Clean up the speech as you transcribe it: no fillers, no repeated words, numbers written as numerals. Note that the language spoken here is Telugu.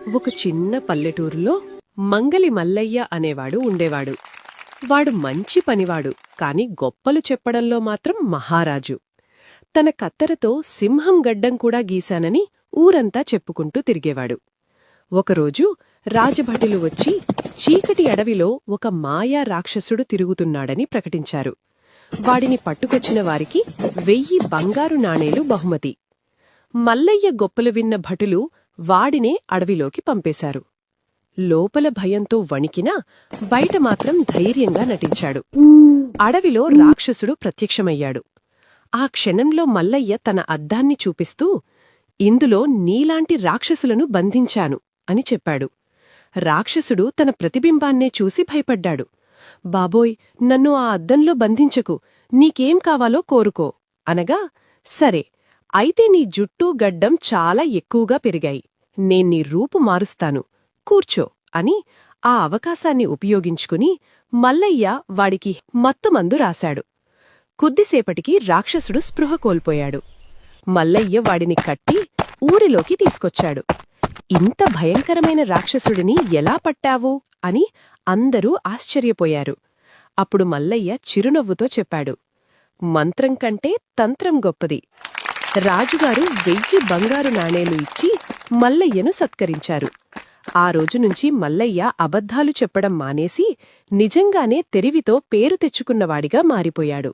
ఒక చిన్న పల్లెటూరులో మంగలి మల్లయ్య అనేవాడు ఉండేవాడు. వాడు మంచి పనివాడు, కాని గొప్పలు చెప్పడంలో మాత్రం మహారాజు. తన కత్తెరతో సింహం గడ్డం కూడా గీశానని ఊరంతా చెప్పుకుంటూ తిరిగేవాడు. ఒకరోజు రాజభటులు వచ్చి చీకటి అడవిలో ఒక మాయా రాక్షసుడు తిరుగుతున్నాడని ప్రకటించారు. వాడిని పట్టుకొచ్చిన వారికి 1000 బంగారు నాణేలు బహుమతి. మల్లయ్య గొప్పలు విన్న భటులు వాడినే అడవిలోకి పంపేశారు. లోపల భయంతో వణికినా బయట మాత్రం ధైర్యంగా నటించాడు. అడవిలో రాక్షసుడు ప్రత్యక్షమయ్యాడు. ఆ క్షణంలో మల్లయ్య తన అద్దాన్ని చూపిస్తూ, ఇందులో నీలాంటి రాక్షసులను బంధించాను అని చెప్పాడు. రాక్షసుడు తన ప్రతిబింబాన్నే చూసి భయపడ్డాడు. బాబోయ్, నన్ను ఆ అద్దంలో బంధించకు, నీకేం కావాలో కోరుకో అనగా, సరే, అయితే నీ జుట్టు గడ్డం చాలా ఎక్కువగా పెరిగాయి, నేన్నీ రూపు మారుస్తాను, కూర్చో అని ఆ అవకాశాన్ని ఉపయోగించుకుని మల్లయ్య వాడికి మత్తుమందు రాశాడు. కొద్దిసేపటికి రాక్షసుడు స్పృహ కోల్పోయాడు. మల్లయ్య వాడిని కట్టి ఊరిలోకి తీసుకొచ్చాడు. ఇంత భయంకరమైన రాక్షసుడిని ఎలా పట్టావు అని అందరూ ఆశ్చర్యపోయారు. అప్పుడు మల్లయ్య చిరునవ్వుతో చెప్పాడు, మంత్రం కంటే తంత్రం గొప్పది. రాజుగారు 1000 బంగారు నాణేలు ఇచ్చి మల్లయ్యను సత్కరించారు. ఆ రోజునుంచి మల్లయ్య అబద్ధాలు చెప్పడం మానేసి నిజంగానే తెలివితో పేరు తెచ్చుకున్నవాడిగా మారిపోయాడు.